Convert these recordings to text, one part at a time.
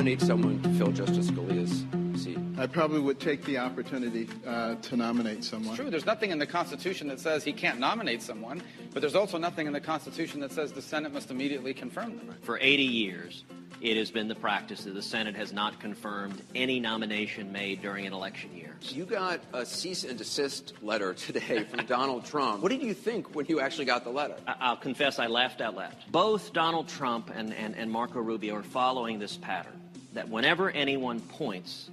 nominate someone to fill Justice Scalia's seat? I probably would take the opportunity to nominate someone. It's true. There's nothing in the Constitution that says he can't nominate someone, but there's also nothing in the Constitution that says the Senate must immediately confirm them. For 80 years, it has been the practice that the Senate has not confirmed any nomination made during an election year. You got a cease and desist letter today from Donald Trump. What did you think when you actually got the letter? I'll confess I laughed out loud. Both Donald Trump and Marco Rubio are following this pattern, that whenever anyone points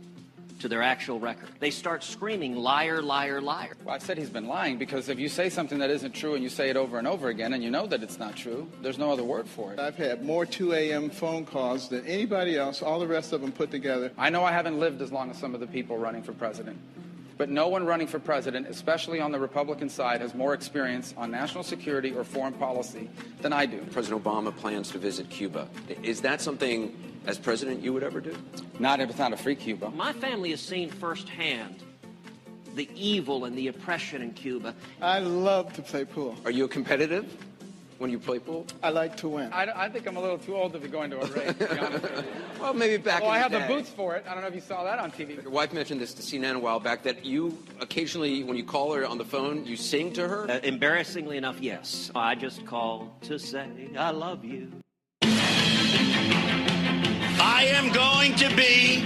to their actual record, they start screaming, liar, liar, liar. Well, I said he's been lying because if you say something that isn't true and you say it over and over again and you know that it's not true, there's no other word for it. I've had more 2 a.m. phone calls than anybody else, all the rest of them put together. I know I haven't lived as long as some of the people running for president, but no one running for president, especially on the Republican side, has more experience on national security or foreign policy than I do. President Obama plans to visit Cuba. Is that something, as president, you would ever do? Not if it's not a free Cuba. My family has seen firsthand the evil and the oppression in Cuba. I love to play pool. Are you competitive when you play pool? I like to win. I think I'm a little too old to be going to a race, to be honest with you. Well, maybe back in the day. I have the boots for it. I don't know if you saw that on TV. Your wife mentioned this to CNN a while back, that you occasionally, when you call her on the phone, you sing to her? Embarrassingly enough, yes. I just called to say I love you. I am going to be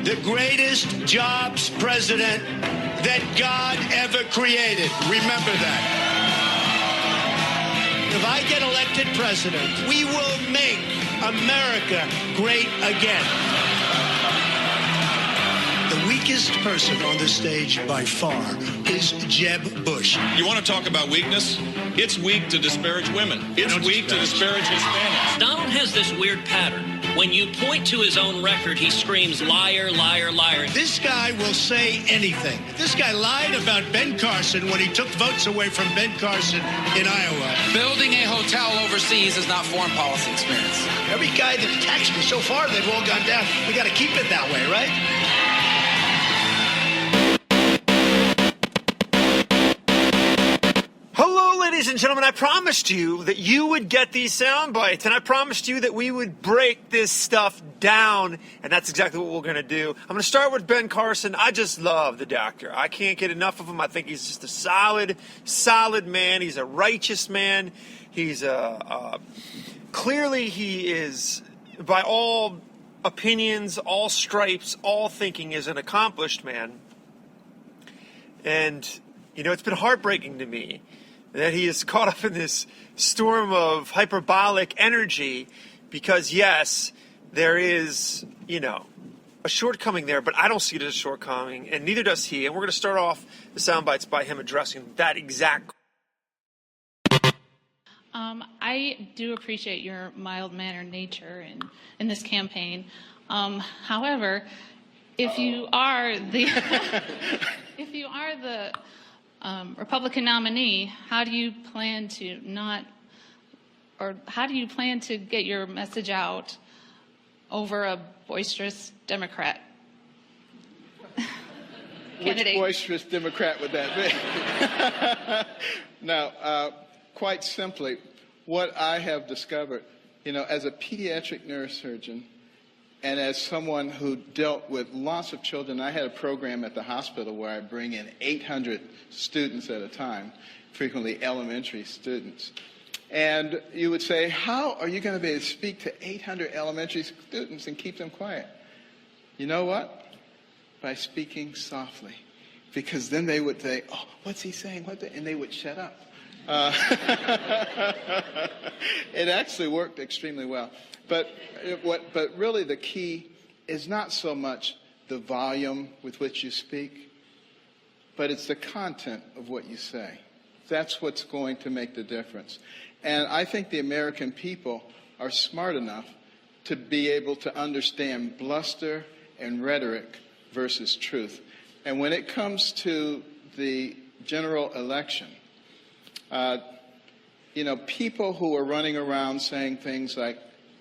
the greatest jobs president that God ever created. Remember that. If I get elected president, we will make America great again. The weakest person on the stage by far is Jeb Bush. You want to talk about weakness? It's weak to disparage women. It's weak to disparage Hispanics. Donald has this weird pattern. When you point to his own record, he screams, liar, liar, liar. This guy will say anything. This guy lied about Ben Carson when he took votes away from Ben Carson in Iowa. Building a hotel overseas is not foreign policy experience. Every guy that attacked me so far, they've all gone down. We got to keep it that way, right? Hello, ladies and gentlemen. I promised you that you would get these sound bites, and I promised you that we would break this stuff down, and that's exactly what we're going to do. I'm going to start with Ben Carson. I just love the doctor. I can't get enough of him. I think he's just a solid man. He's a righteous man. He's clearly he is, by all opinions, all stripes, all thinking, is an accomplished man. And, you know, it's been heartbreaking to me that he is caught up in this storm of hyperbolic energy because, yes, there is, you know, a shortcoming there, but I don't see it as a shortcoming, and neither does he. And we're going to start off the sound bites by him addressing that exact. I do appreciate your mild-mannered nature in this campaign. However, if you are the Republican nominee, how do you plan to get your message out over a boisterous Democrat candidate? Which boisterous Democrat would that be? Now, quite simply, what I have discovered, you know, as a pediatric neurosurgeon and as someone who dealt with lots of children, I had a program at the hospital where I bring in 800 students at a time, frequently elementary students. And you would say, how are you going to be able to speak to 800 elementary students and keep them quiet? You know what? By speaking softly. Because then they would say, oh, what's he saying? And they would shut up. It actually worked extremely well. But really the key is not so much the volume with which you speak, but it's the content of what you say. That's what's going to make the difference. And I think the American people are smart enough to be able to understand bluster and rhetoric versus truth. And when it comes to the general election, you know, people who are running around saying things like,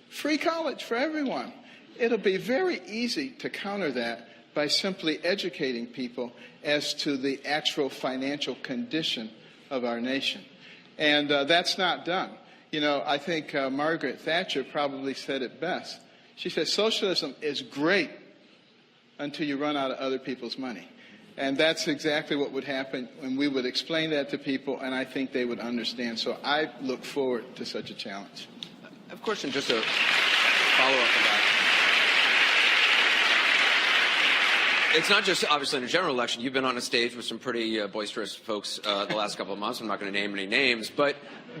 free college for everyone. It'll be very easy to counter that by simply educating people as to the actual financial condition of our nation. And that's not done. You know, I think Margaret Thatcher probably said it best. She said, socialism is great until you run out of other people's money. And that's exactly what would happen when we would explain that to people, and I think they would understand. So I look forward to such a challenge. I have a question, just a follow-up on that. It's not just, obviously, in a general election. You've been on a stage with some pretty boisterous folks the last couple of months. I'm not going to name any names. But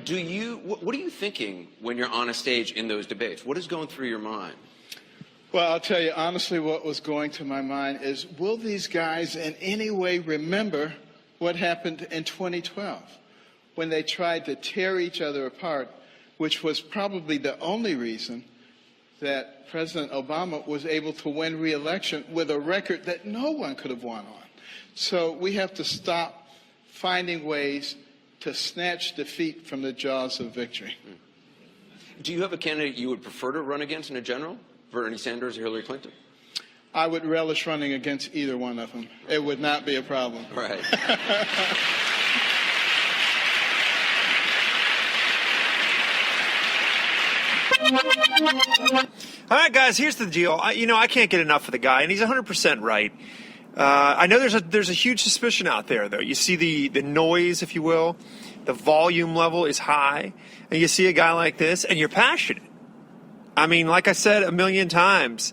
what are you thinking when you're on a stage in those debates? What is going through your mind? Well, I'll tell you, honestly, what was going to my mind is, will these guys in any way remember what happened in 2012 when they tried to tear each other apart, which was probably the only reason that President Obama was able to win re-election with a record that no one could have won on. So we have to stop finding ways to snatch defeat from the jaws of victory. Do you have a candidate you would prefer to run against in a general? Bernie Sanders or Hillary Clinton? I would relish running against either one of them. It would not be a problem. Right. All right, guys, here's the deal. I can't get enough of the guy, and he's 100% right. I know there's a huge suspicion out there, though. You see the noise, if you will. The volume level is high. And you see a guy like this, and you're passionate. I mean, like I said a million times,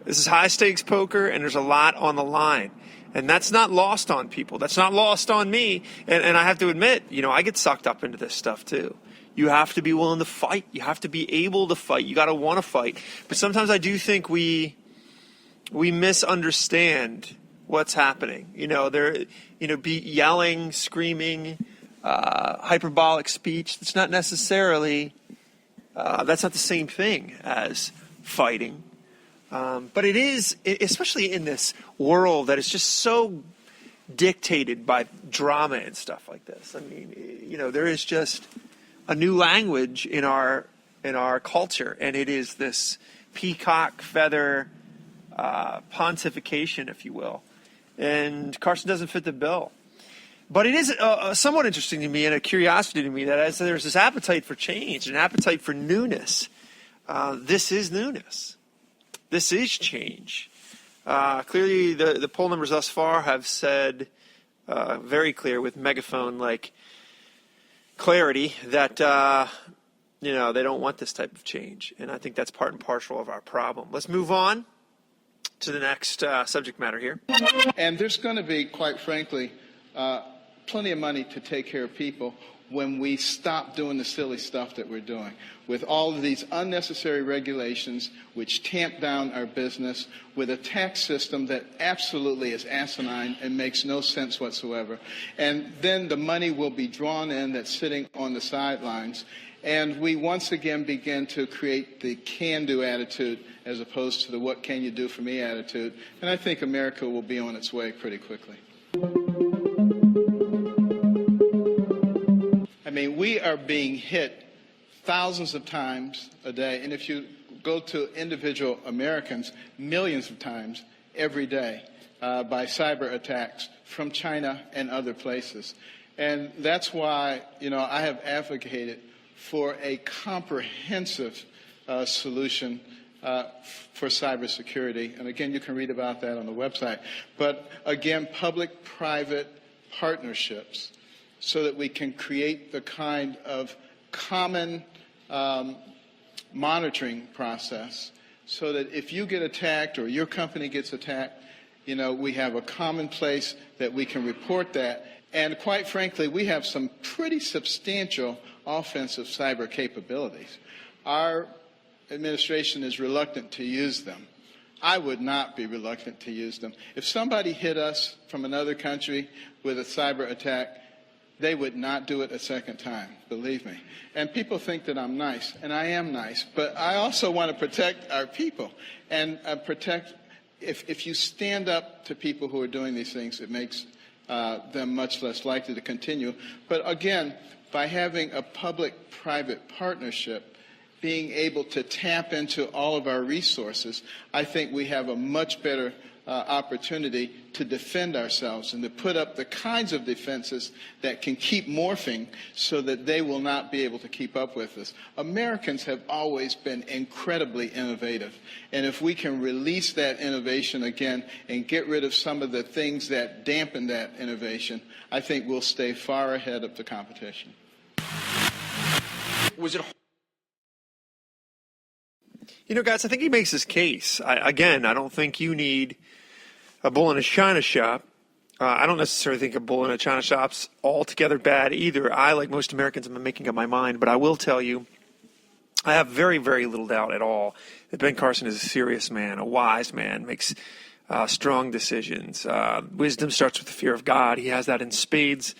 this is high-stakes poker, and there's a lot on the line. And that's not lost on people. That's not lost on me. And I have to admit, I get sucked up into this stuff, too. You have to be willing to fight. You have to be able to fight. You got to want to fight. But sometimes I do think we misunderstand what's happening. Be yelling, screaming, hyperbolic speech. It's not necessarily, that's not the same thing as fighting. But it is, especially in this world that is just so dictated by drama and stuff like this. I mean, there is just a new language in our culture, and it is this peacock feather pontification, if you will. And Carson doesn't fit the bill. But it is somewhat interesting to me and a curiosity to me that as there's this appetite for change, an appetite for newness. This is newness. This is change. Clearly, the poll numbers thus far have said very clear with megaphone-like clarity that they don't want this type of change, and I think that's part and parcel of our problem. Let's move on to the next subject matter here. And there's going to be, quite frankly, plenty of money to take care of people when we stop doing the silly stuff that we're doing with all of these unnecessary regulations which tamp down our business, with a tax system that absolutely is asinine and makes no sense whatsoever. And then the money will be drawn in that's sitting on the sidelines, and we once again begin to create the can-do attitude as opposed to the what can you do for me attitude. And I think America will be on its way pretty quickly. I mean, we are being hit thousands of times a day, and if you go to individual Americans, millions of times every day by cyber attacks from China and other places. And that's why, I have advocated for a comprehensive solution for cybersecurity. And again, you can read about that on the website. But again, public-private partnerships so that we can create the kind of common monitoring process so that if you get attacked or your company gets attacked, we have a common place that we can report that. And quite frankly, we have some pretty substantial offensive cyber capabilities. Our administration is reluctant to use them. I would not be reluctant to use them. If somebody hit us from another country with a cyber attack, they would not do it a second time, believe me. And people think that I'm nice, and I am nice, but I also want to protect our people and protect. If you stand up to people who are doing these things, it makes them much less likely to continue. But again, by having a public-private partnership, being able to tap into all of our resources, I think we have a much better opportunity to defend ourselves and to put up the kinds of defenses that can keep morphing so that they will not be able to keep up with us. Americans have always been incredibly innovative. And if we can release that innovation again and get rid of some of the things that dampen that innovation, I think we'll stay far ahead of the competition. Was it? You know, guys, I think he makes his case. I don't think you need a bull in a china shop. I don't necessarily think a bull in a china shop's altogether bad either. I, like most Americans, am making up my mind. But I will tell you, I have very, very little doubt at all that Ben Carson is a serious man, a wise man, makes strong decisions. Wisdom starts with the fear of God. He has that in spades.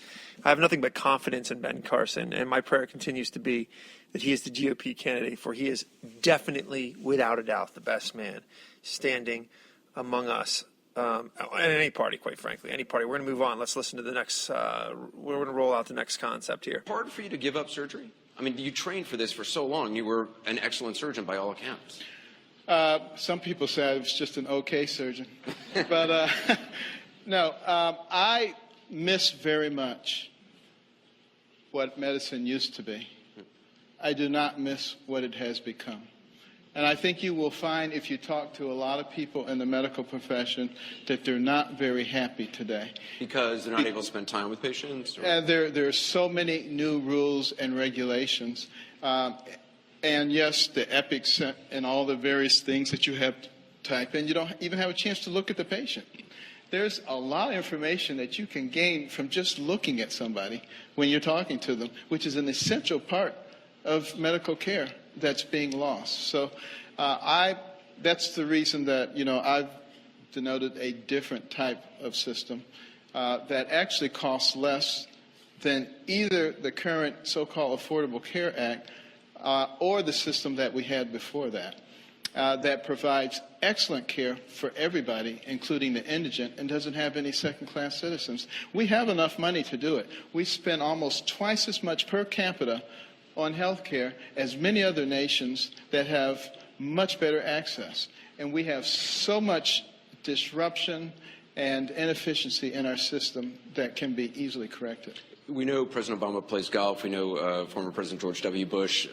I have nothing but confidence in Ben Carson, and my prayer continues to be that he is the GOP candidate, for he is definitely, without a doubt, the best man standing among us. In any party, quite frankly, any party. We're going to move on. Let's listen to the next, we're going to roll out the next concept here. Hard for you to give up surgery? I mean, you trained for this for so long. You were an excellent surgeon by all accounts. Some people say I was just an okay surgeon. But no, I miss very much what medicine used to be. I do not miss what it has become. And I think you will find, if you talk to a lot of people in the medical profession, that they're not very happy today. Because they're not able to spend time with patients? There are so many new rules and regulations. And yes, the epics and all the various things that you have to type in, you don't even have a chance to look at the patient. There's a lot of information that you can gain from just looking at somebody when you're talking to them, which is an essential part of medical care that's being lost. So that's the reason that, I've denoted a different type of system that actually costs less than either the current so-called Affordable Care Act or the system that we had before that, that provides excellent care for everybody, including the indigent, and doesn't have any second-class citizens. We have enough money to do it. We spend almost twice as much per capita on health care as many other nations that have much better access. And we have so much disruption and inefficiency in our system that can be easily corrected. We know President Obama plays golf. We know former President George W. Bush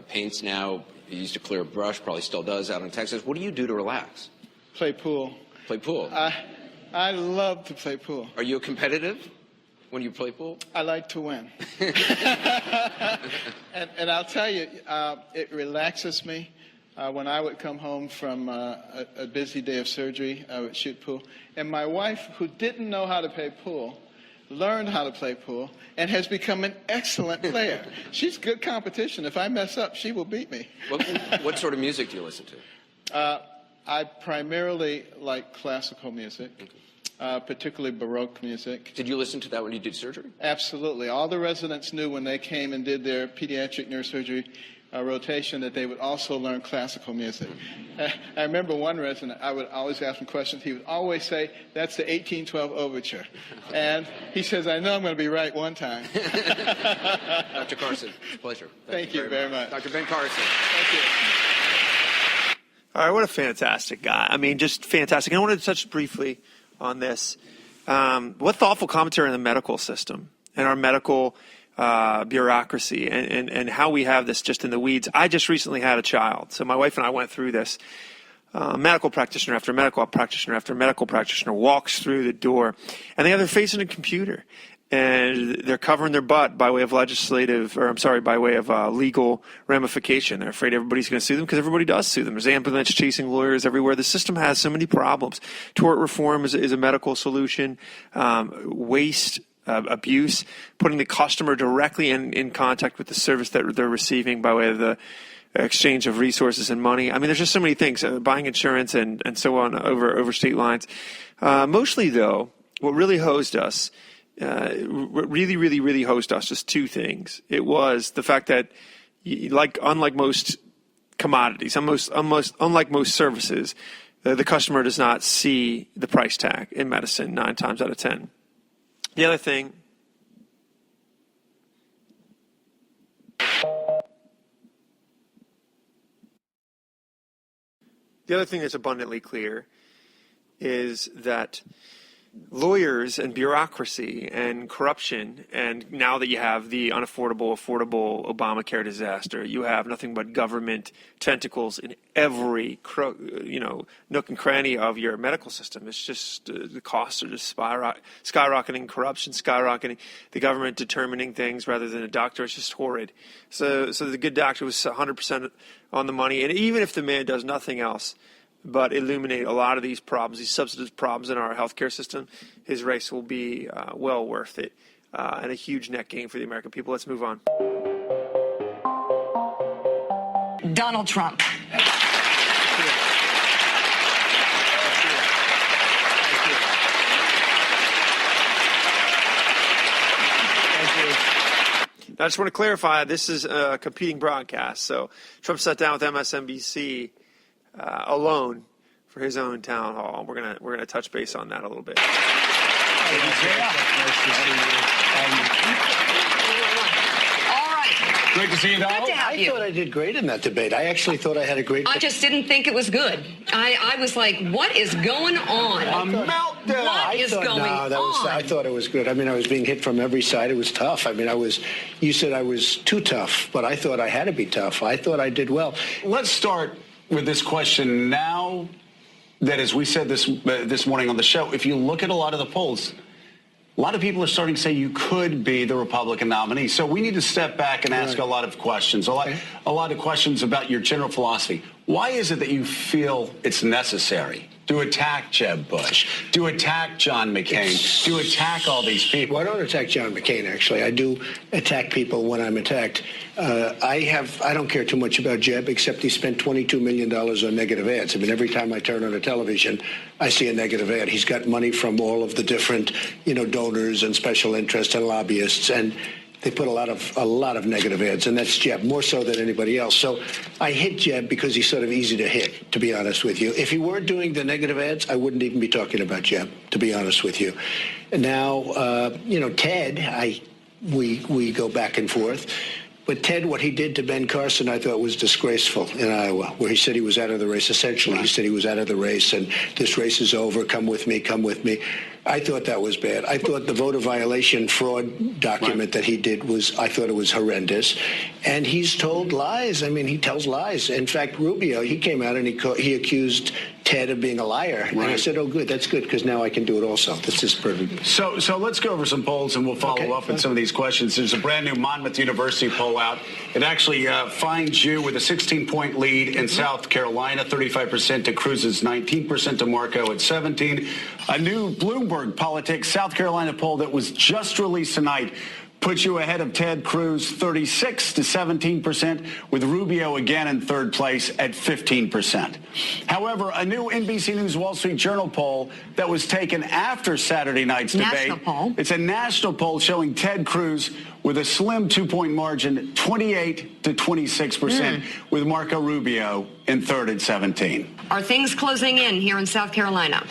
paints now. He used to clear a brush, probably still does, out in Texas. What do you do to relax? Play pool. Play pool? I love to play pool. Are you competitive when you play pool? I like to win. and I'll tell you, it relaxes me. When I would come home from a busy day of surgery, I would shoot pool. And my wife, who didn't know how to play pool, learned how to play pool and has become an excellent player. She's good competition. If I mess up, she will beat me. What sort of music do you listen to? I primarily like classical music. Particularly Baroque music. Did you listen to that when you did surgery? Absolutely. All the residents knew when they came and did their pediatric neurosurgery rotation that they would also learn classical music. I remember one resident, I would always ask him questions. He would always say, "That's the 1812 Overture." And he says, "I know I'm going to be right one time." Dr. Carson, it's a pleasure. Thank you very much. Dr. Ben Carson. Thank you. All right, what a fantastic guy. I mean, just fantastic. And I wanted to touch briefly on this. What thoughtful commentary on the medical system and our medical bureaucracy and how we have this just in the weeds. I just recently had a child. So my wife and I went through this. Medical practitioner after medical practitioner after medical practitioner walks through the door, and they have their face in a computer. And they're covering their butt by way of legal ramification. They're afraid everybody's going to sue them because everybody does sue them. There's ambulance chasing lawyers everywhere. The system has so many problems. Tort reform is a medical solution. Waste, abuse, putting the customer directly in contact with the service that they're receiving by way of the exchange of resources and money. I mean, there's just so many things. Buying insurance and so on over state lines. Mostly, though, what really hosed us really hosed us just two things. It was the fact that, unlike most commodities, unlike most services, the customer does not see the price tag in medicine 9 times out of 10. The other thing that's abundantly clear is that lawyers and bureaucracy and corruption, and now that you have the affordable Obamacare disaster, you have nothing but government tentacles in every nook and cranny of your medical system. It's just the costs are just skyrocketing, corruption skyrocketing, the government determining things rather than a doctor. It's just horrid. So the good doctor was 100% on the money, and even if the man does nothing else but illuminate a lot of these problems, these substantive problems in our healthcare system, his race will be well worth it and a huge net gain for the American people. Let's move on. Donald Trump. I just want to clarify, this is a competing broadcast. So Trump sat down with MSNBC alone for his own town hall. We're gonna touch base on that a little bit. All right. Great to see you, Donald. Good to have you. I thought I did great in that debate. I actually thought I had a great. I just didn't think it was good. I was like, what is going on? A meltdown. What is going on? I thought it was good. I mean, I was being hit from every side. It was tough. I mean, you said I was too tough, but I thought I had to be tough. I thought I did well. Let's start with this question now that, as we said this morning on the show, if you look at a lot of the polls, a lot of people are starting to say you could be the Republican nominee. So we need to step back and ask a lot of questions, a lot of questions about your general philosophy. Why is it that you feel it's necessary to attack Jeb Bush, to attack John McCain, to attack all these people? Well, I don't attack John McCain, actually. I do attack people when I'm attacked. I don't care too much about Jeb, except he spent $22 million on negative ads. I mean, every time I turn on a television, I see a negative ad. He's got money from all of the different, donors and special interests and lobbyists, and they put a lot of negative ads, and that's Jeb, more so than anybody else. So I hit Jeb because he's sort of easy to hit, to be honest with you. If he weren't doing the negative ads, I wouldn't even be talking about Jeb, to be honest with you. And now, Ted, we go back and forth. But Ted, what he did to Ben Carson, I thought was disgraceful in Iowa, where he said he was out of the race. Essentially, he said he was out of the race, and this race is over. Come with me, come with me. I thought that was bad. I thought the voter violation fraud document that he did I thought it was horrendous. And he's told lies. I mean, he tells lies. In fact, Rubio, he came out and he accused Ted of being a liar. Right. And I said, oh, good, that's good, because now I can do it also. This is perfect. So let's go over some polls, and we'll follow up with some of these questions. There's a brand new Monmouth University poll out. It actually finds you with a 16-point lead in South Carolina, 35% to Cruz's 19%, to Marco at 17. A new Bloomberg Politics South Carolina poll that was just released tonight puts you ahead of Ted Cruz, 36 to 17%, with Rubio again in third place at 15%. However, a new NBC News Wall Street Journal poll that was taken after Saturday night's debate. Poll. It's a national poll showing Ted Cruz with a slim 2-point margin, 28 to 26%, with Marco Rubio in third at 17. Are things closing in here in South Carolina?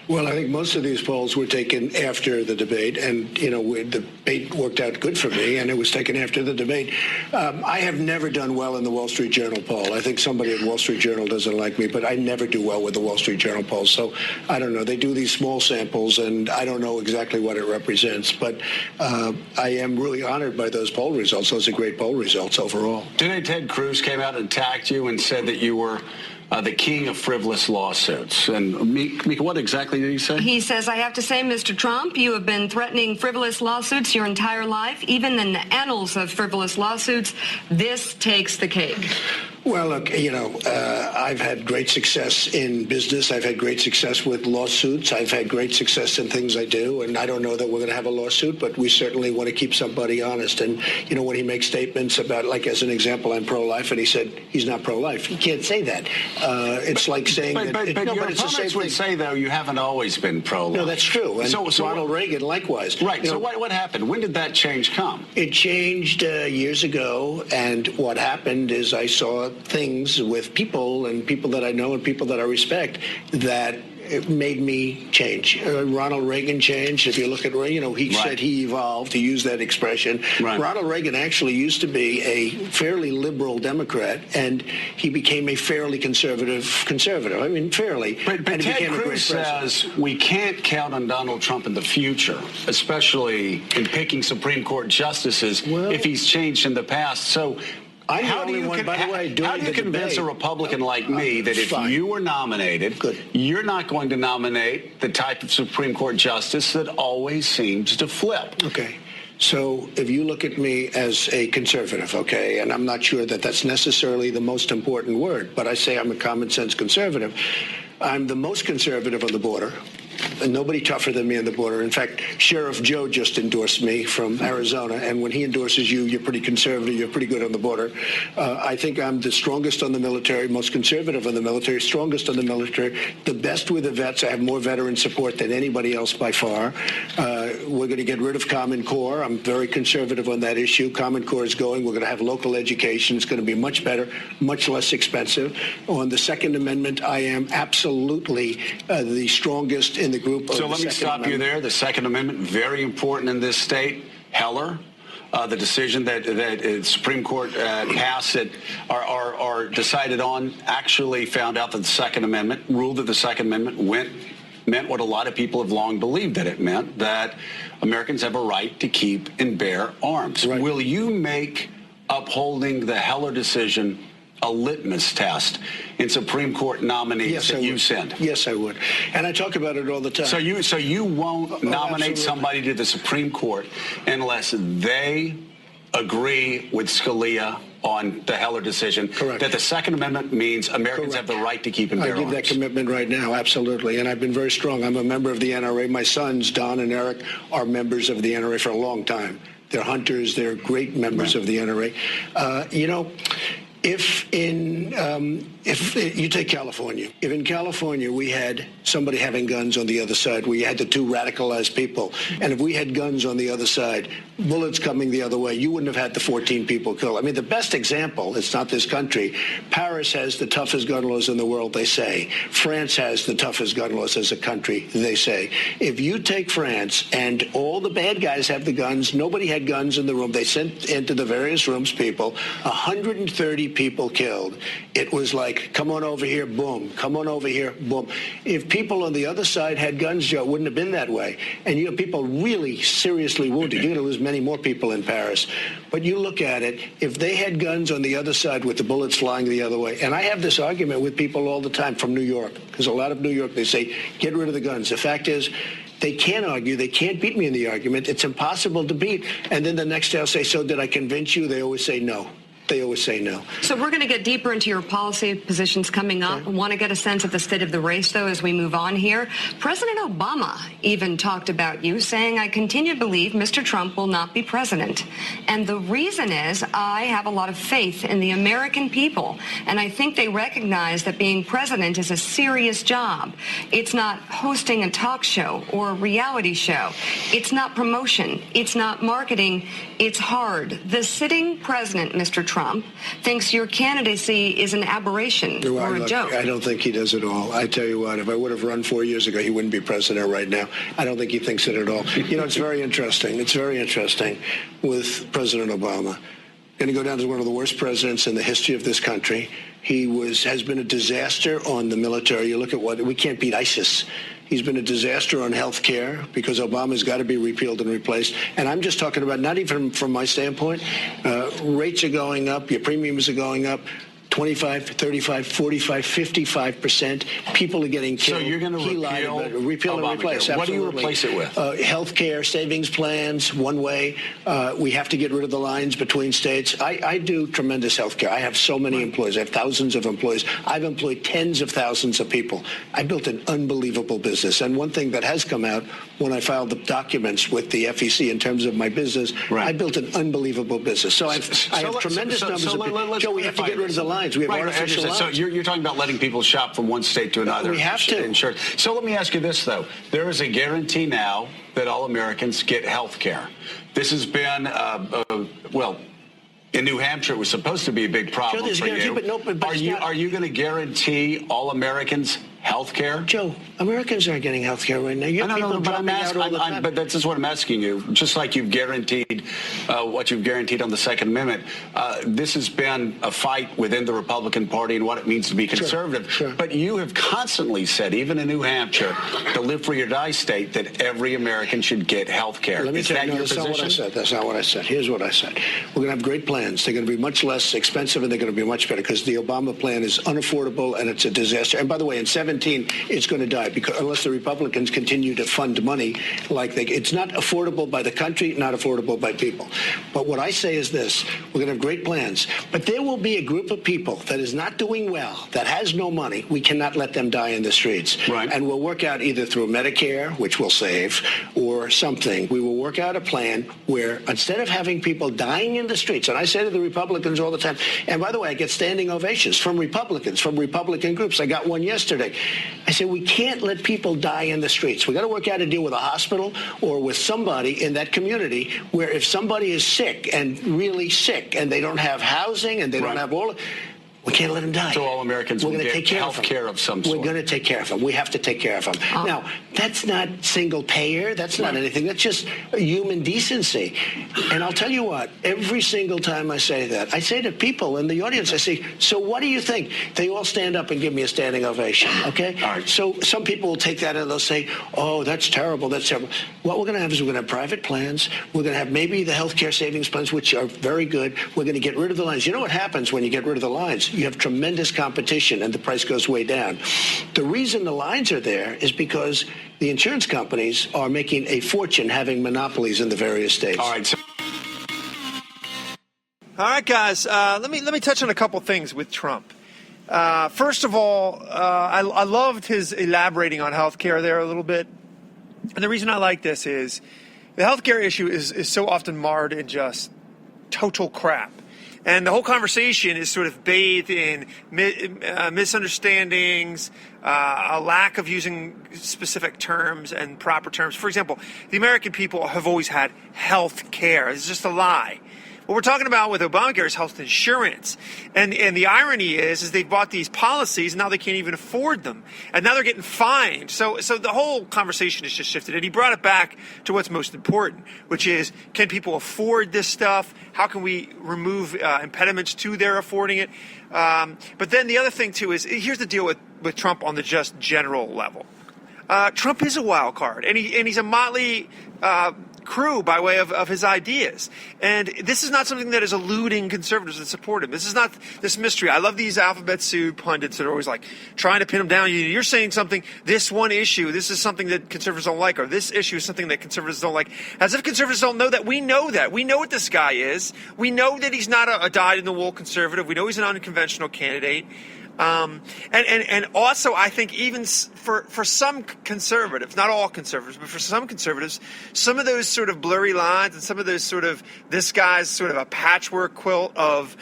Well, I think most of these polls were taken after the debate, and, the debate worked out good for me, and it was taken after the debate. I have never done well in the Wall Street Journal poll. I think somebody at Wall Street Journal doesn't like me, but I never do well with the Wall Street Journal poll. So I don't know. They do these small samples, and I don't know exactly what it represents, but I am really honored by those poll results. Those are great poll results overall. Today, Ted Cruz came out and attacked you and said that you were the king of frivolous lawsuits. And Mika, what exactly did he say? He says, I have to say, Mr. Trump, you have been threatening frivolous lawsuits your entire life. Even in the annals of frivolous lawsuits, this takes the cake. Well, look, I've had great success in business. I've had great success with lawsuits. I've had great success in things I do. And I don't know that we're going to have a lawsuit, but we certainly want to keep somebody honest. And, when he makes statements about, like, as an example, I'm pro-life, and he said he's not pro-life. He can't say that. It's like saying but your opponents would say, though, you haven't always been pro-life. No, that's true. And so Ronald Reagan, likewise. Right. So what happened? When did that change come? It changed years ago. And what happened is I saw things with people and people that I know and people that I respect that it made me change. Ronald Reagan changed. If you look at, he said he evolved. He used that expression. Right. Ronald Reagan actually used to be a fairly liberal Democrat, and he became a fairly conservative. I mean, fairly. But Ted Cruz says we can't count on Donald Trump in the future, especially in picking Supreme Court justices if he's changed in the past. So how do you convince a Republican like me that if you were nominated, you're not going to nominate the type of Supreme Court justice that always seems to flip? Okay. So if you look at me as a conservative, okay, and I'm not sure that that's necessarily the most important word, but I say I'm a common sense conservative. I'm the most conservative on the border. And nobody tougher than me on the border. In fact, Sheriff Joe just endorsed me from Arizona, and when he endorses you, you're pretty conservative, you're pretty good on the border. I think I'm the strongest on the military, most conservative on the military, strongest on the military, the best with the vets. I have more veteran support than anybody else by far. We're going to get rid of Common Core. I'm very conservative on that issue. Common Core is going. We're going to have local education. It's going to be much better, much less expensive. On the Second Amendment, I am absolutely the strongest in the group. So let me stop you there. The Second Amendment, very important in this state. Heller, the decision that the Supreme Court passed that are decided on, actually found out that the Second Amendment, ruled that the Second Amendment meant what a lot of people have long believed that it meant, that Americans have a right to keep and bear arms. Right. Will you make upholding the Heller decision a litmus test in Supreme Court nominees that you send? Yes, I would. And I talk about it all the time. So you won't nominate somebody to the Supreme Court unless they agree with Scalia on the Heller decision. Correct. That the Second Amendment means Americans have the right to keep and bear arms. I give that commitment right now, absolutely. And I've been very strong. I'm a member of the NRA. My sons, Don and Eric, are members of the NRA for a long time. They're hunters. They're great members of the NRA. If you take California, if in California we had somebody having guns on the other side, we had the two radicalized people, and if we had guns on the other side, bullets coming the other way, you wouldn't have had the 14 people killed. I mean, the best example, it's not this country. Paris has the toughest gun laws in the world, they say. France has the toughest gun laws as a country, they say. If you take France and all the bad guys have the guns, nobody had guns in the room, they sent into the various rooms people, 130 people killed. It was like, come on over here, boom. Come on over here, boom. If people on the other side had guns, Joe, it wouldn't have been that way. And you have people really seriously wounded. You're going to lose many more people in Paris. But you look at it, if they had guns on the other side with the bullets flying the other way, and I have this argument with people all the time from New York, because a lot of New York, they say, get rid of the guns. The fact is, they can't argue. They can't beat me in the argument. It's impossible to beat. And then the next day I'll say, so did I convince you? They always say no. They always say no. So we're going to get deeper into your policy positions coming up. I want to get a sense of the state of the race, though, as we move on here. President Obama even talked about you, saying, I continue to believe Mr. Trump will not be president. And the reason is I have a lot of faith in the American people. And I think they recognize that being president is a serious job. It's not hosting a talk show or a reality show. It's not promotion. It's not marketing. It's hard. The sitting president, Mr. Trump, thinks your candidacy is an aberration or a joke. I don't think he does at all. I tell you what, if I would have run 4 years ago, he wouldn't be president right now. I don't think he thinks it at all. It's very interesting. It's very interesting with President Obama. Going to go down as one of the worst presidents in the history of this country. He has been a disaster on the military. You look at we can't beat ISIS. He's been a disaster on health care because Obama's got to be repealed and replaced. And I'm just talking about, not even from my standpoint, rates are going up, your premiums are going up. 25, 35, 45, 55%. People are getting killed. So you're going to repeal and replace. Absolutely. What do you replace it with? Health care, savings plans, one way. We have to get rid of the lines between states. I do tremendous health care. I have so many employees. I have thousands of employees. I've employed tens of thousands of people. I built an unbelievable business. And one thing that has come out when I filed the documents with the FEC in terms of my business, I built an unbelievable business. So I have tremendous numbers of people. Joe, we have to get rid of the lines. We have artificial lines. So you're talking about letting people shop from one state to another. We have to. Insurance. So let me ask you this, though. There is a guarantee now that all Americans get health care. This has been, in New Hampshire, it was supposed to be a big problem for you. But are you going to guarantee all Americans health care? Joe, Americans aren't getting health care right now. You have people dropping out all the time. But that's just what I'm asking you. Just like you've guaranteed what you've guaranteed on the Second Amendment, this has been a fight within the Republican Party and what it means to be conservative. Sure. But you have constantly said, even in New Hampshire, the live free or die state, that every American should get health care. Let me tell you, that's not what I said. That's not what I said. Here's what I said. We're going to have great plans. They're going to be much less expensive and they're going to be much better because the Obama plan is unaffordable and it's a disaster. And by the way, in 17, it's going to die because unless the Republicans continue to fund money like it's not affordable by the country, not affordable by people. But what I say is this, we're going to have great plans, but there will be a group of people that is not doing well, that has no money. We cannot let them die in the streets. Right. And we'll work out either through Medicare, which will save, or something. We will work out a plan where instead of having people dying in the streets, and I say to the Republicans all the time, and by the way, I get standing ovations from Republicans, from Republican groups. I got one yesterday. I said, we can't let people die in the streets. We got to work out a deal with a hospital or with somebody in that community where if somebody is sick and really sick and they don't have housing and they don't have all, we can't let them die. So all Americans will get health care of some sort. We're going to take care of them. We have to take care of them. Now, that's not single payer. That's not anything. That's just human decency. And I'll tell you what, every single time I say that, I say to people in the audience, I say, so what do you think? They all stand up and give me a standing ovation, okay? All right. So some people will take that and they'll say, oh, that's terrible, that's terrible. What we're going to have is we're going to have private plans. We're going to have maybe the health care savings plans, which are very good. We're going to get rid of the lines. You know what happens when you get rid of the lines? You have tremendous competition and the price goes way down. The reason the lines are there is because the insurance companies are making a fortune having monopolies in the various states. All right. All right, guys. Let me touch on a couple things with Trump. First of all, I loved his elaborating on health care there a little bit. And the reason I like this is the health care issue is so often marred in just total crap. And the whole conversation is sort of bathed in misunderstandings, a lack of using specific terms and proper terms. For example, the American people have always had health care. It's just a lie. What we're talking about with Obamacare is health insurance. And the irony is they've bought these policies and now they can't even afford them. And now they're getting fined. So the whole conversation has just shifted. And he brought it back to what's most important, which is, can people afford this stuff? How can we remove impediments to their affording it? But then the other thing, too, is here's the deal with Trump on the just general level. Trump is a wild card, and he's a motley crew by way of his ideas. And this is not something that is eluding conservatives that support him. This is not this mystery. I love these alphabet soup pundits that are always like trying to pin him down. You're saying something, this one issue, this is something that conservatives don't like, or this issue is something that conservatives don't like. As if conservatives don't know that. We know that. We know what this guy is. We know that he's not a dyed-in-the-wool conservative. We know he's an unconventional candidate. And also, I think even for some conservatives, not all conservatives, but for some conservatives, some of those sort of blurry lines and some of those sort of, this guy's sort of a patchwork quilt of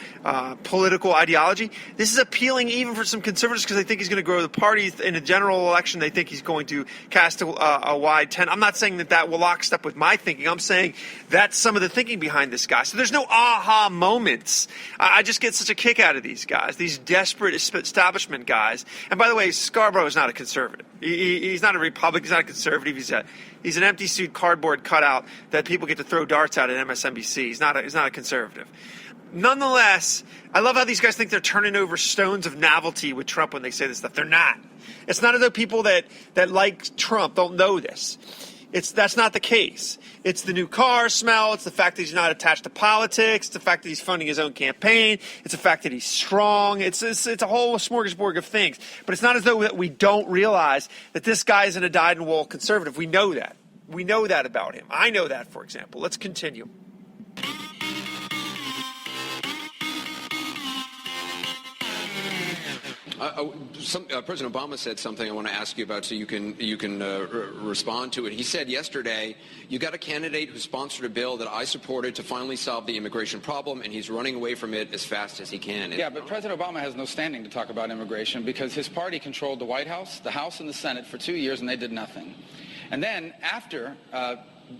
political ideology, this is appealing even for some conservatives because they think he's going to grow the party. In a general election, they think he's going to cast a wide tent. I'm not saying that will lockstep with my thinking. I'm saying that's some of the thinking behind this guy. So there's no aha moments. I just get such a kick out of these guys, these desperate establishment guys. And by the way, Scarborough is not a conservative. He's not a Republican. He's not a conservative. He's an empty suit cardboard cutout that people get to throw darts at MSNBC. He's not a conservative. Nonetheless, I love how these guys think they're turning over stones of novelty with Trump when they say this stuff. They're not. It's not as though people that like Trump don't know this. That's not the case. It's the new car smell. It's the fact that he's not attached to politics. It's the fact that he's funding his own campaign. It's the fact that he's strong. It's a whole smorgasbord of things. But it's not as though that we don't realize that this guy isn't a dyed-in-the-wool conservative. We know that. We know that about him. I know that, for example. Let's continue. President Obama said something I want to ask you about so you can respond to it. He said yesterday, you got a candidate who sponsored a bill that I supported to finally solve the immigration problem, and he's running away from it as fast as he can. Yeah, but President Obama has no standing to talk about immigration because his party controlled the White House, the House, and the Senate for 2 years, and they did nothing. And then after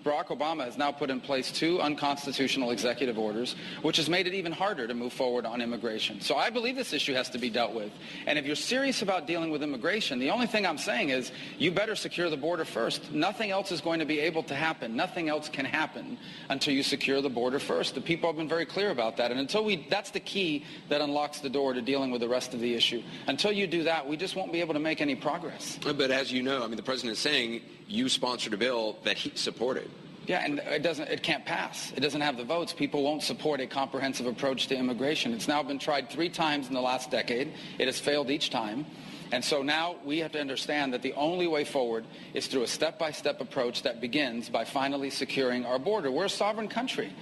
Barack Obama has now put in place 2 unconstitutional executive orders, which has made it even harder to move forward on immigration. So I believe this issue has to be dealt with. And if you're serious about dealing with immigration, the only thing I'm saying is you better secure the border first. Nothing else is going to be able to happen. Nothing else can happen until you secure the border first. The people have been very clear about that. And until that's the key that unlocks the door to dealing with the rest of the issue. Until you do that, we just won't be able to make any progress. But as you know, I mean, the president is saying you sponsored a bill that he supported. Yeah, and it can't pass. It doesn't have the votes. People won't support a comprehensive approach to immigration. It's now been tried 3 times in the last decade. It has failed each time. And so now we have to understand that the only way forward is through a step-by-step approach that begins by finally securing our border. We're a sovereign country.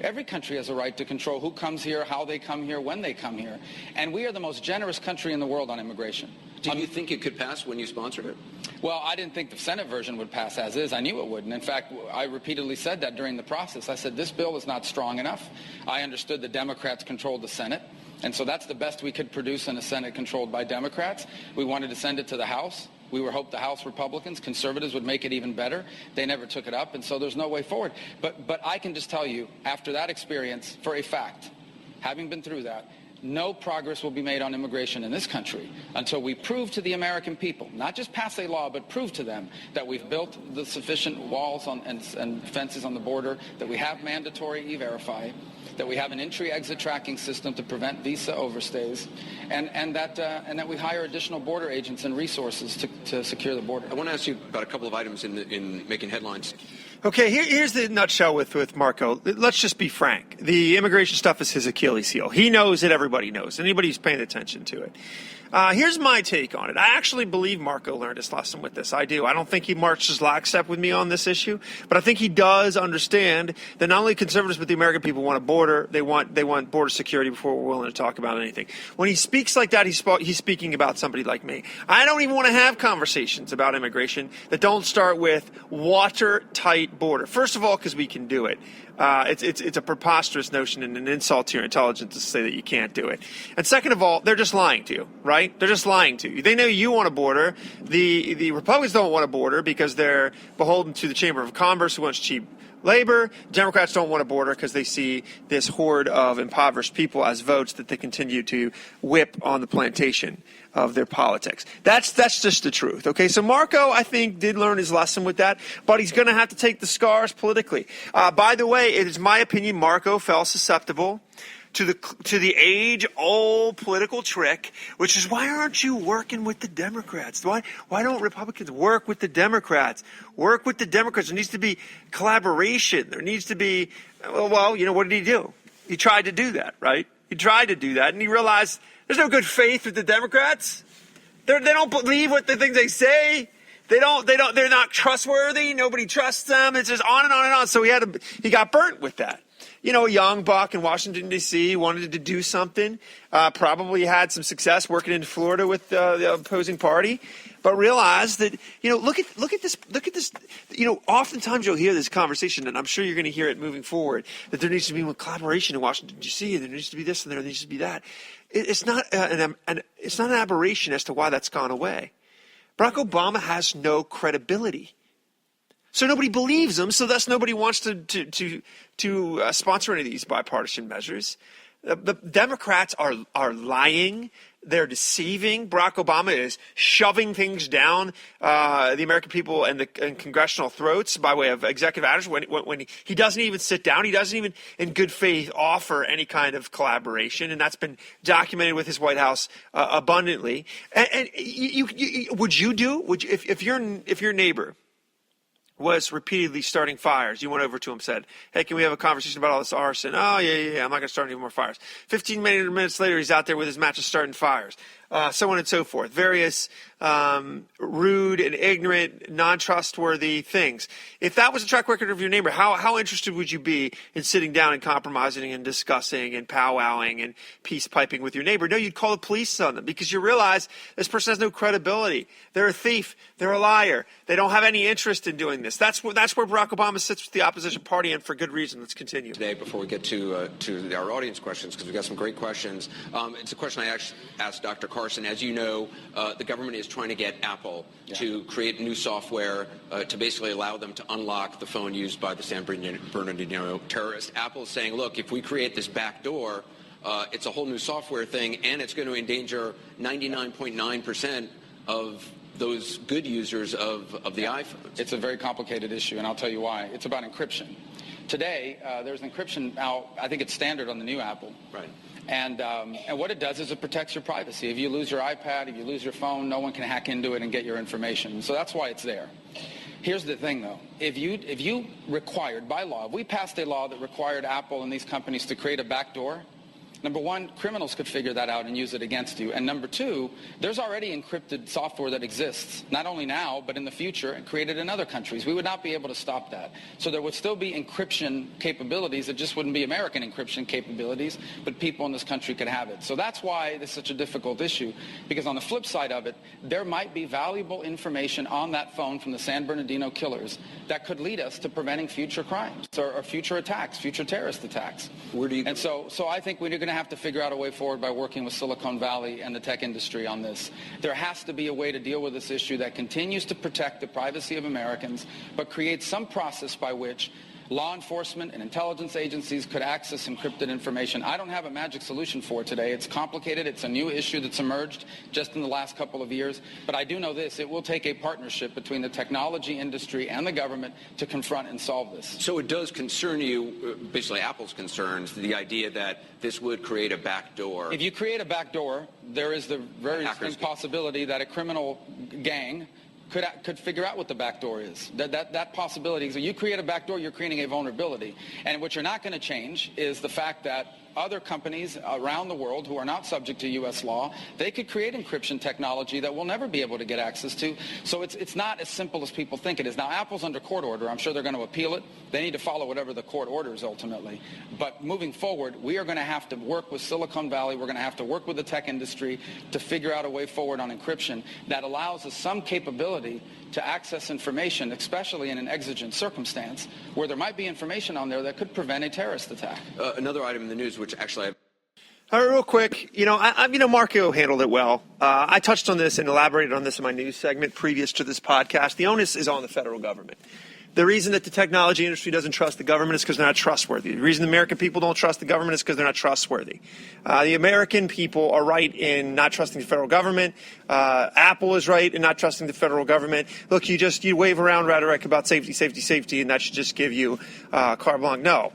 Every country has a right to control who comes here, how they come here, when they come here. And we are the most generous country in the world on immigration. Do you think it could pass when you sponsored it? Well, I didn't think the Senate version would pass as is. I knew it wouldn't. In fact, I repeatedly said that during the process. I said, this bill is not strong enough. I understood the Democrats controlled the Senate. And so that's the best we could produce in a Senate controlled by Democrats. We wanted to send it to the House. We were hoping the House Republicans, conservatives, would make it even better. They never took it up, and so there's no way forward. But I can just tell you, after that experience, for a fact, having been through that, no progress will be made on immigration in this country until we prove to the American people, not just pass a law, but prove to them that we've built the sufficient walls and fences on the border, that we have mandatory E-Verify, that we have an entry-exit tracking system to prevent visa overstays, and that we hire additional border agents and resources to secure the border. I want to ask you about a couple of items in making headlines. Okay, here's the nutshell with Marco. Let's just be frank. The immigration stuff is his Achilles heel. He knows it. Everybody knows. Anybody who's paying attention to it. Here's my take on it. I actually believe Marco learned his lesson with this. I do. I don't think he marched his lockstep with me on this issue, but I think he does understand that not only conservatives but the American people want a border. They want border security before we're willing to talk about anything. When he speaks like that, he's speaking about somebody like me. I don't even want to have conversations about immigration that don't start with watertight border. First of all, because we can do it. It's a preposterous notion and an insult to your intelligence to say that you can't do it. And second of all, they're just lying to you, right? They're just lying to you. They know you want a border. The Republicans don't want a border because they're beholden to the Chamber of Commerce who wants cheap labor. Democrats don't want a border because they see this horde of impoverished people as votes that they continue to whip on the plantation of their politics. That's just the truth. Okay, so Marco, I think, did learn his lesson with that, but he's going to have to take the scars politically. By the way, it is my opinion Marco fell susceptible to the age-old political trick, which is why aren't you working with the Democrats? Why don't Republicans work with the Democrats? Work with the Democrats. There needs to be collaboration. There needs to be, well, you know, what did he do? He tried to do that, right? He tried to do that, and he realized there's no good faith with the Democrats. They don't believe what the things they say. They're not trustworthy. Nobody trusts them. It's just on and on and on. So he got burnt with that. You know, a young buck in Washington, D.C., wanted to do something, probably had some success working in Florida with the opposing party, but realized that, you know, look at this, you know, oftentimes you'll hear this conversation, and I'm sure you're going to hear it moving forward, that there needs to be more collaboration in Washington, D.C., and there needs to be this and there needs to be that. It's not it's not an aberration as to why that's gone away. Barack Obama has no credibility. So nobody believes him, so thus nobody wants to sponsor any of these bipartisan measures. The Democrats are lying. They're deceiving. Barack Obama is shoving things down the American people and congressional throats by way of executive orders when he doesn't even sit down. He doesn't even, in good faith, offer any kind of collaboration, and that's been documented with his White House abundantly. And if your neighbor was repeatedly starting fires, you went over to him and said, hey, can we have a conversation about all this arson? Oh, yeah, I'm not going to start any more fires. 15 minutes later, he's out there with his matches starting fires. So on and so forth. Various rude and ignorant, non-trustworthy things. If that was a track record of your neighbor, how interested would you be in sitting down and compromising and discussing and powwowing and peace piping with your neighbor? No, you'd call the police on them because you realize this person has no credibility. They're a thief. They're a liar. They don't have any interest in doing this. That's where Barack Obama sits with the opposition party, and for good reason. Let's continue. Today, before we get to our audience questions, because we've got some great questions. It's a question I actually asked Dr. Carter Carson, as you know, the government is trying to get Apple to create new software to basically allow them to unlock the phone used by the San Bernardino terrorist. Apple is saying, look, if we create this back door, it's a whole new software thing, and it's going to endanger 99.9% of those good users of the iPhones. It's a very complicated issue, and I'll tell you why. It's about encryption. Today, there's encryption now. I think it's standard on the new Apple. Right. And what it does is it protects your privacy. If you lose your iPad, if you lose your phone, no one can hack into it and get your information. So that's why it's there. Here's the thing, though. If you required, by law, if we passed a law that required Apple and these companies to create a backdoor, number one, criminals could figure that out and use it against you. And number two, there's already encrypted software that exists, not only now, but in the future, and created in other countries. We would not be able to stop that. So there would still be encryption capabilities. It just wouldn't be American encryption capabilities, but people in this country could have it. So that's why this is such a difficult issue, because on the flip side of it, there might be valuable information on that phone from the San Bernardino killers that could lead us to preventing future crimes or future attacks, future terrorist attacks. And so I think we're going to have to figure out a way forward by working with Silicon Valley and the tech industry on this. There has to be a way to deal with this issue that continues to protect the privacy of Americans, but creates some process by which law enforcement and intelligence agencies could access encrypted information. I don't have a magic solution for it today. It's complicated. It's a new issue that's emerged just in the last couple of years. But I do know this. It will take a partnership between the technology industry and the government to confront and solve this. So it does concern you, basically Apple's concerns, the idea that this would create a backdoor. If you create a backdoor, there is the very distinct possibility that a criminal gang could figure out what the back door is. That possibility is that you create a back door, you're creating a vulnerability. And what you're not going to change is the fact that other companies around the world who are not subject to U.S. law, they could create encryption technology that we'll never be able to get access to. So it's not as simple as people think it is. Now, Apple's under court order. I'm sure they're going to appeal it. They need to follow whatever the court orders ultimately. But moving forward, we are going to have to work with Silicon Valley. We're going to have to work with the tech industry to figure out a way forward on encryption that allows us some capability to access information, especially in an exigent circumstance, where there might be information on there that could prevent a terrorist attack. Another item in the news, which actually All right, real quick, Marco handled it well. I touched on this and elaborated on this in my news segment previous to this podcast. The onus is on the federal government. The reason that the technology industry doesn't trust the government is because they're not trustworthy. The reason the American people don't trust the government is because they're not trustworthy. The American people are right in not trusting the federal government. Apple is right in not trusting the federal government. Look, you wave around rhetoric about safety, and that should just give you carte blanche. No.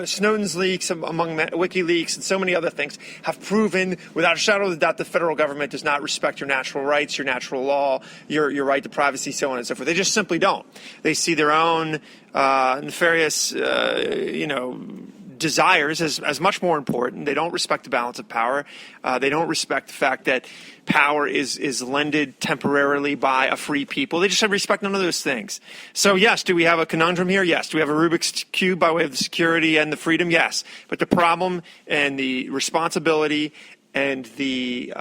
Snowden's leaks among WikiLeaks and so many other things have proven without a shadow of a doubt the federal government does not respect your natural rights, your natural law, your right to privacy, so on and so forth. They just simply don't. They see their own nefarious, desires as much more important. They don't respect the balance of power. They don't respect the fact that power is lended temporarily by a free people. They just have respect none of those things. So yes, do we have a conundrum here? Yes. Do we have a Rubik's Cube by way of the security and the freedom? Yes. But the problem and the responsibility and the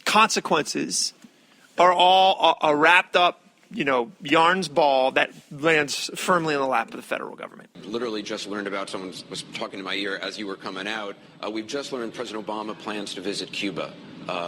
consequences are all wrapped up yarn's ball that lands firmly in the lap of the federal government. Literally just learned about, someone was talking to my ear as you were coming out. We've just learned President Obama plans to visit Cuba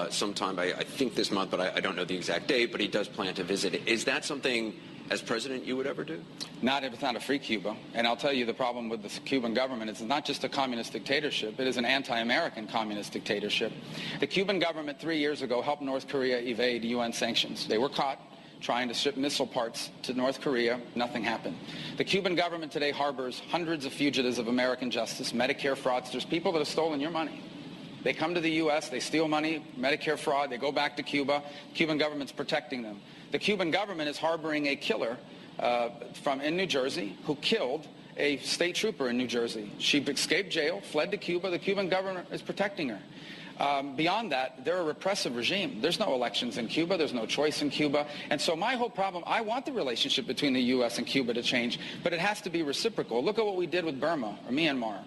sometime, I think this month, but I don't know the exact date, but he does plan to visit it. Is that something, as president, you would ever do? Not if it's not a free Cuba. And I'll tell you the problem with the Cuban government is it's not just a communist dictatorship. It is an anti-American communist dictatorship. The Cuban government 3 years ago helped North Korea evade UN sanctions. They were caught trying to ship missile parts to North Korea. Nothing happened. The Cuban government today harbors hundreds of fugitives of American justice, Medicare fraudsters, people that have stolen your money. They come to the U.S., they steal money, Medicare fraud, they go back to Cuba. The Cuban government's protecting them. The Cuban government is harboring a killer in New Jersey who killed a state trooper in New Jersey. She escaped jail, fled to Cuba. The Cuban government is protecting her. Beyond that, they're a repressive regime. There's no elections in Cuba. There's no choice in Cuba. And so my whole problem, I want the relationship between the U.S. and Cuba to change, but it has to be reciprocal. Look at what we did with Burma or Myanmar.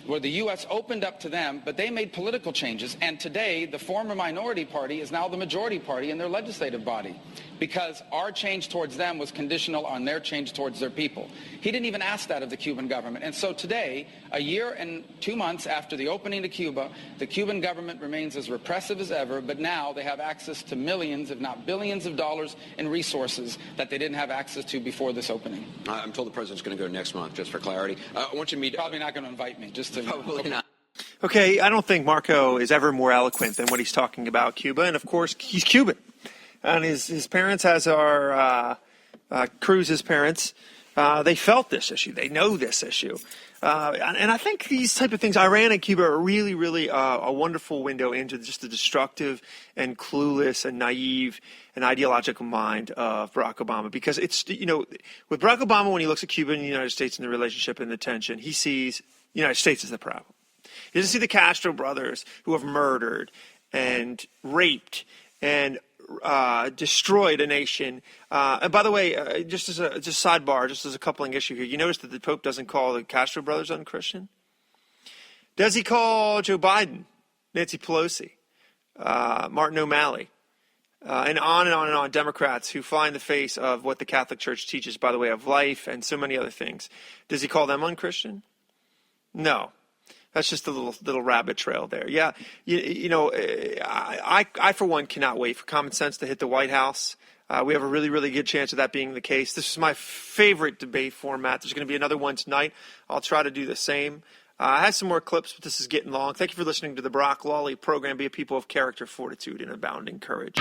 where the U.S. opened up to them, but they made political changes. And today, the former minority party is now the majority party in their legislative body, because our change towards them was conditional on their change towards their people. He didn't even ask that of the Cuban government. And so today, a year and 2 months after the opening to Cuba, the Cuban government remains as repressive as ever, but now they have access to millions, if not billions of dollars in resources that they didn't have access to before this opening. I'm told the president's going to go next month, just for clarity. I want you to meet... Probably not going to invite me, just to... Probably not. Okay, I don't think Marco is ever more eloquent than what he's talking about Cuba. And, of course, he's Cuban. And his parents, as are Cruz's parents, they felt this issue. They know this issue. And I think these type of things, Iran and Cuba, are really, really a wonderful window into just the destructive and clueless and naive and ideological mind of Barack Obama. Because it's, with Barack Obama, when he looks at Cuba and the United States and the relationship and the tension, he sees the United States as the problem. He doesn't see the Castro brothers who have murdered and raped and destroyed a nation. And by the way, just sidebar, just as a coupling issue here, you notice that the Pope doesn't call the Castro brothers unchristian? Does he call Joe Biden, Nancy Pelosi, Martin O'Malley, and on and on and on, Democrats who fly in the face of what the Catholic Church teaches, by the way, of life and so many other things? Does he call them unchristian? No. That's just a little rabbit trail there. Yeah, I for one cannot wait for Common Sense to hit the White House. We have a really, really good chance of that being the case. This is my favorite debate format. There's going to be another one tonight. I'll try to do the same. I have some more clips, but this is getting long. Thank you for listening to the Brock Lawley program. Be a people of character, fortitude, and abounding courage.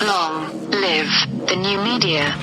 Long live the new media.